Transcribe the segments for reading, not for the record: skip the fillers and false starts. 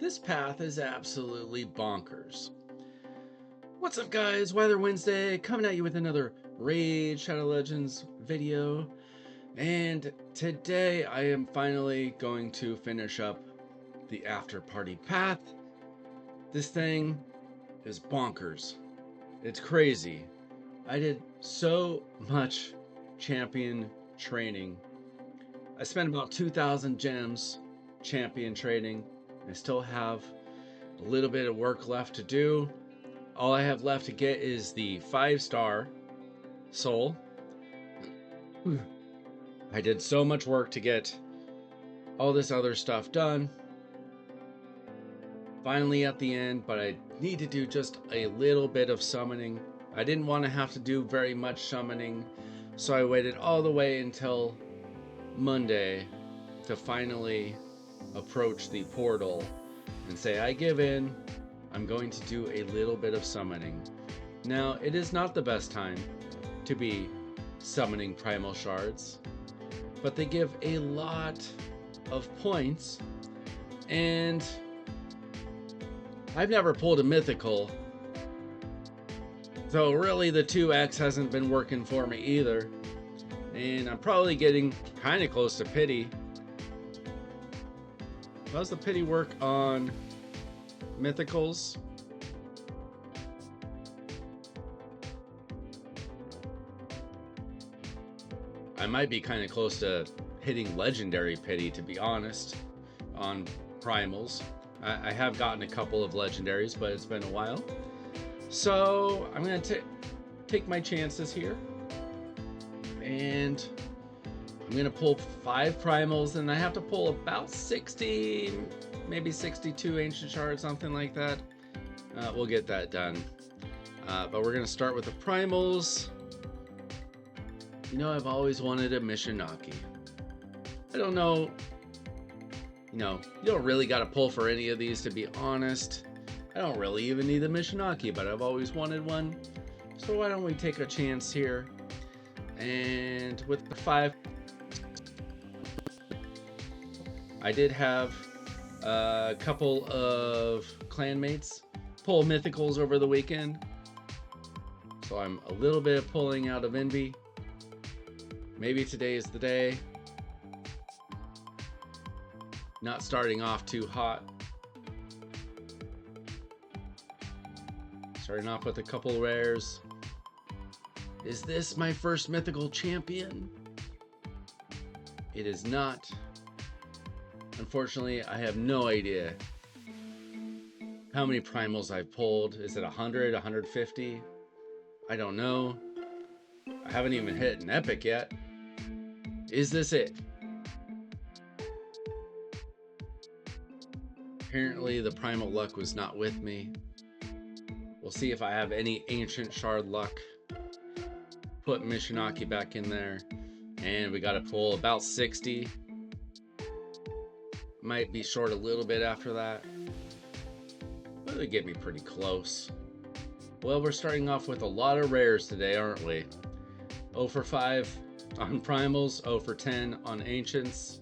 This path is absolutely bonkers. What's up, guys? Weather Wednesday coming at you with another Raid Shadow Legends video. And today I am finally going to finish up the after party path. This thing is bonkers. It's crazy. I did so much champion training. I spent about 2,000 gems champion training. I still have a little bit of work left to do. All I have left to get is the 5-star soul. I did so much work to get all this other stuff done. Finally at the end, but I need to do just a little bit of summoning. I didn't want to have to do very much summoning, so I waited all the way until Monday to finally approach the portal and say, I give in. I'm going to do a little bit of summoning. Now, it is not the best time to be summoning primal shards, but they give a lot of points, and I've never pulled a mythical, so really the 2x hasn't been working for me either, and I'm probably getting kind of close to pity. How's the pity work on mythicals? I might be kind of close to hitting legendary pity, to be honest, on primals. I have gotten a couple of legendaries, but it's been a while. So I'm going to take my chances here. And I'm going to pull 5 primals, and I have to pull about 60, maybe 62 ancient shards, something like that. We'll get that done. But we're going to start with the primals. You know, I've always wanted a Mishinaki. I don't know, you don't really got to pull for any of these, to be honest. I don't really even need the Mishinaki, but I've always wanted one. So why don't we take a chance here? And with the 5, I did have a couple of clanmates pull mythicals over the weekend. So I'm a little bit pulling out of envy. Maybe today is the day. Not starting off too hot. Starting off with a couple rares. Is this my first mythical champion? It is not. Unfortunately, I have no idea how many primals I've pulled. Is it 100, 150? I don't know. I haven't even hit an epic yet. Is this it? Apparently the primal luck was not with me. We'll see if I have any ancient shard luck. Put Mishinaki back in there. And we got to pull about 60. Might be short a little bit after that. But they get me pretty close. Well, we're starting off with a lot of rares today, aren't we? 0 for 5 on primals, 0 for 10 on ancients.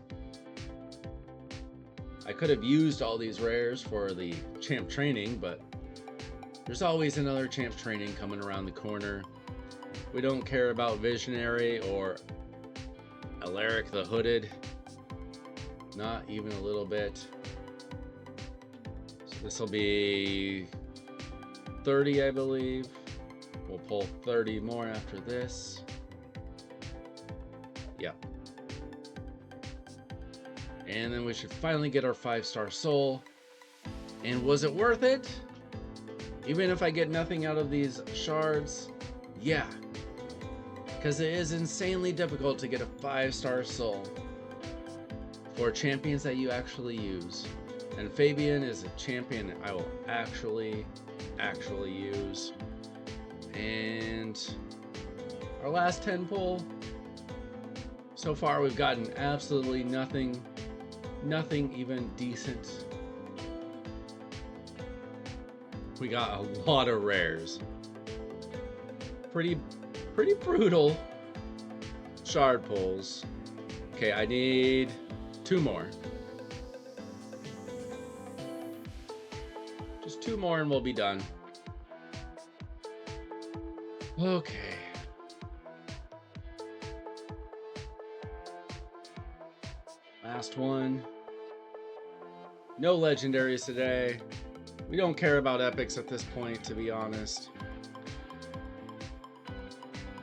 I could have used all these rares for the champ training, but there's always another champ training coming around the corner. We don't care about Visionary or Alaric the Hooded. Not even a little bit. So this will be 30, I believe. We'll pull 30 more after this. Yep. And then we should finally get our 5-star soul. And was it worth it? Even if I get nothing out of these shards? Yeah. Because it is insanely difficult to get a 5-star soul for champions that you actually use. And Fabian is a champion I will actually use. And our last 10 pull, so far we've gotten absolutely nothing even decent. We got a lot of rares. Pretty brutal shard pulls. Okay, I need 2 more. Just 2 more and we'll be done. Okay. Last one. No legendaries today. We don't care about epics at this point, to be honest.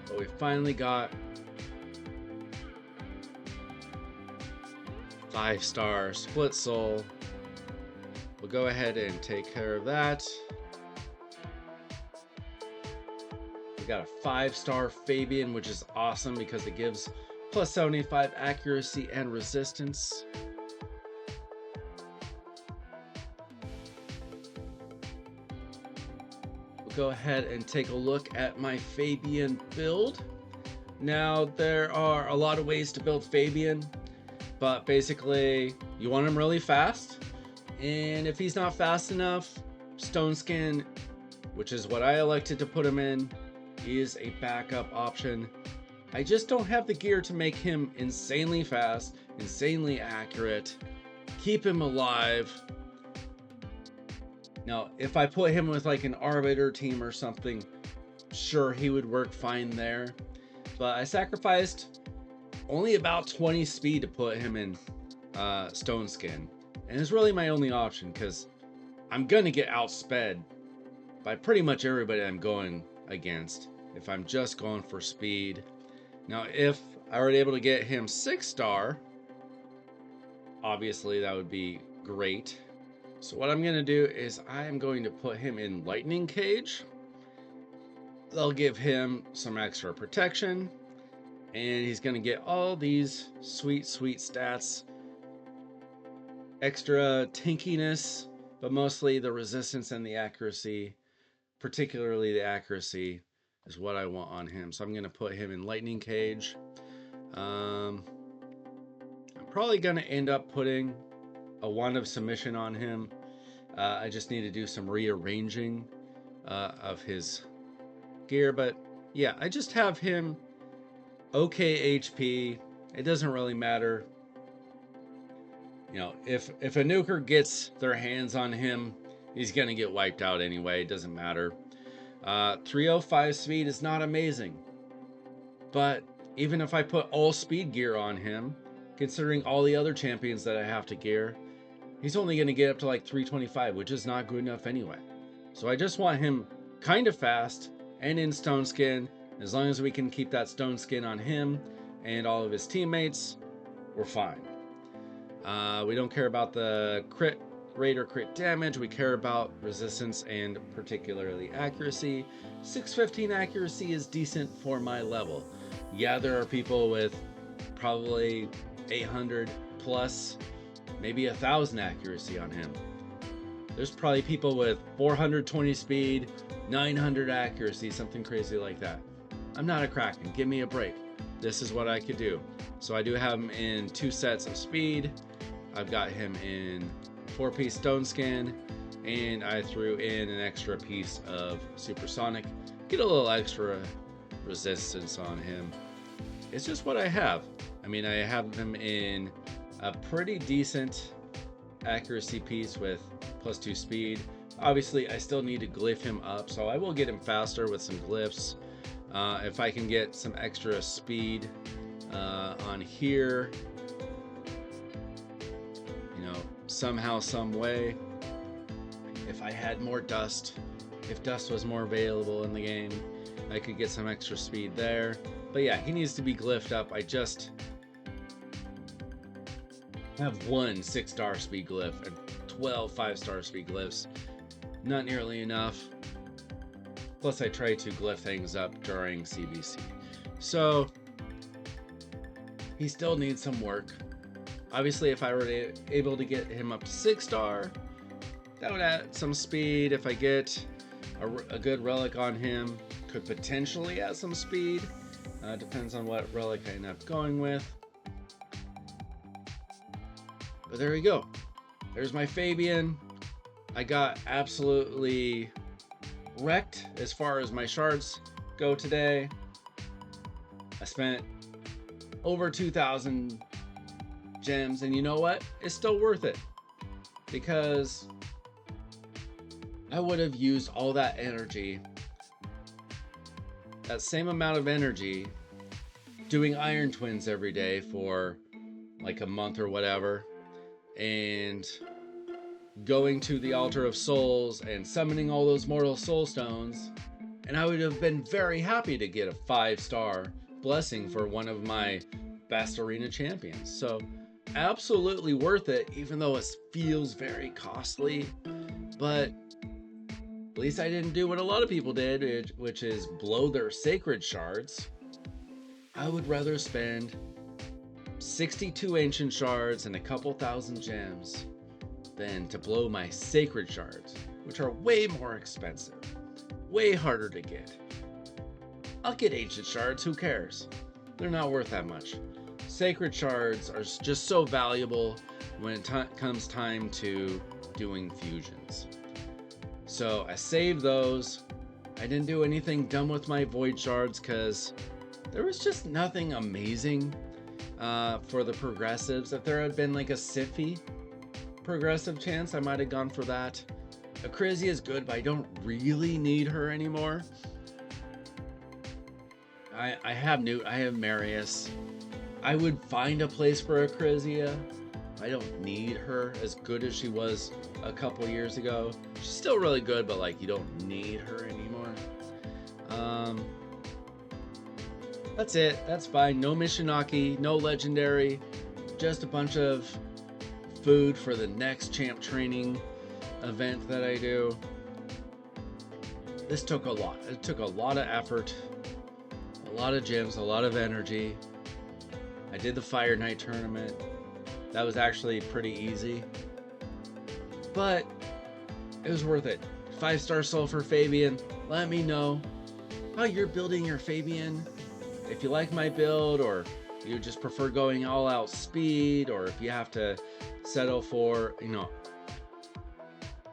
But we finally got 5-star Split Soul. We'll go ahead and take care of that. We got a 5-star Fabian, which is awesome because it gives plus 75 accuracy and resistance. We'll go ahead and take a look at my Fabian build. Now, there are a lot of ways to build Fabian, but basically you want him really fast, and if he's not fast enough, Stone Skin, which is what I elected to put him in, is a backup option. I just don't have the gear to make him insanely fast, insanely accurate, keep him alive. Now, if I put him with like an Arbiter team or something, sure, he would work fine there. But I sacrificed only about 20 speed to put him in Stone Skin. And it's really my only option because I'm going to get outsped by pretty much everybody I'm going against if I'm just going for speed. Now, if I were able to get him 6-star, obviously that would be great. So what I'm going to do is I am going to put him in Lightning Cage. They'll give him some extra protection, and he's going to get all these sweet, sweet stats. Extra tankiness, but mostly the resistance and the accuracy, particularly the accuracy, is what I want on him. So I'm going to put him in Lightning Cage. I'm probably going to end up putting a Wand of Submission on him. I just need to do some rearranging of his gear. But yeah, I just have him okay HP. It doesn't really matter. You know, if a nuker gets their hands on him, he's going to get wiped out anyway. It doesn't matter. 305 speed is not amazing, but even if I put all speed gear on him, considering all the other champions that I have to gear, he's only going to get up to like 325, which is not good enough anyway. So I just want him kind of fast and in Stone Skin. As long as we can keep that Stone Skin on him and all of his teammates, we're fine. We don't care about the crit rate or crit damage. We care about resistance and particularly accuracy. 615 accuracy is decent for my level. Yeah, there are people with probably 800 plus, maybe 1,000 accuracy on him. There's probably people with 420 speed, 900 accuracy, something crazy like that. I'm not a Kraken, give me a break. This is what I could do. So I do have him in 2 sets of speed. I've got him in 4-piece Stone Skin, and I threw in an extra piece of Supersonic. Get a little extra resistance on him. It's just what I have. I mean, I have him in a pretty decent accuracy piece with +2 speed. Obviously, I still need to glyph him up, so I will get him faster with some glyphs. If I can get some extra speed on here, you know, somehow, some way. If I had more dust, if dust was more available in the game, I could get some extra speed there. But yeah, he needs to be glyphed up. I just have 1 6-star speed glyph and 12 5-star speed glyphs. Not nearly enough. Plus I try to glyph things up during CBC. So he still needs some work. Obviously, if I were able to get him up to 6-star, that would add some speed. If I get a good relic on him, could potentially add some speed. Depends on what relic I end up going with. But there we go. There's my Fabian. I got absolutely wrecked as far as my shards go today. I spent over 2,000 gems, and you know what? It's still worth it because I would have used all that energy, that same amount of energy, doing Iron Twins every day for like a month or whatever, and going to the Altar of Souls and summoning all those Mortal Soul Stones, and I would have been very happy to get a 5-star blessing for one of my best arena champions. So absolutely worth it, even though it feels very costly. But at least I didn't do what a lot of people did, which is blow their sacred shards. I would rather spend 62 ancient shards and a couple thousand gems than to blow my sacred shards, which are way more expensive, way harder to get. I'll get ancient shards, who cares? They're not worth that much. Sacred shards are just so valuable when it comes time to doing fusions. So I saved those. I didn't do anything dumb with my void shards because there was just nothing amazing for the progressives. If there had been like a Siffy progressive chance, I might have gone for that. Acrizia is good, but I don't really need her anymore. I have Newt, I have Marius. I would find a place for Acrizia. I don't need her as good as she was a couple years ago. She's still really good, but like you don't need her anymore. That's it. That's fine. No Mishinaki, no legendary, just a bunch of food for the next champ training event that I do. This took a lot. It took a lot of effort, a lot of gems, a lot of energy. I did the Fire Night tournament. That was actually pretty easy, but it was worth it. 5-star Sulfur Fabian. Let me know how you're building your Fabian. If you like my build, or you just prefer going all out speed, or if you have to settle for,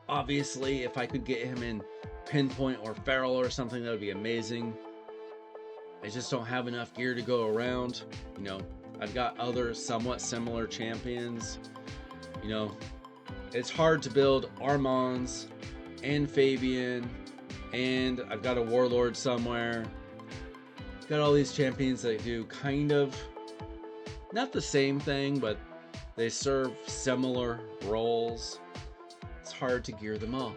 obviously if I could get him in Pinpoint or Feral or something, that would be amazing. I just don't have enough gear to go around. I've got other somewhat similar champions. It's hard to build Armands and Fabian, and I've got a Warlord somewhere. Got all these champions that do kind of not the same thing, but they serve similar roles. It's hard to gear them all.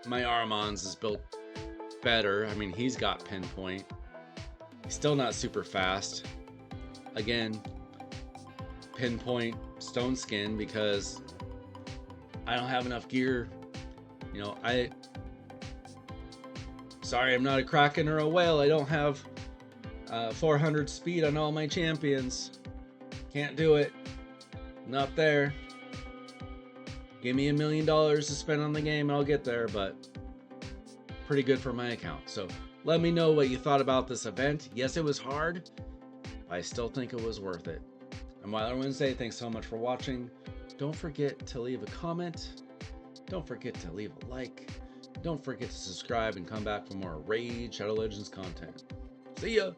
My Armands is built better. I mean, he's got Pinpoint. He's still not super fast. Again, Pinpoint Stone Skin because I don't have enough gear. Sorry, I'm not a Kraken or a Whale. I don't have 400 speed on all my champions. Can't do it. Not there. Give me $1 million to spend on the game and I'll get there, but pretty good for my account. So let me know what you thought about this event. Yes, it was hard, but I still think it was worth it. I'm Wilder Wednesday. Thanks so much for watching. Don't forget to leave a comment. Don't forget to leave a like. Don't forget to subscribe and come back for more Raid Shadow Legends content. See ya!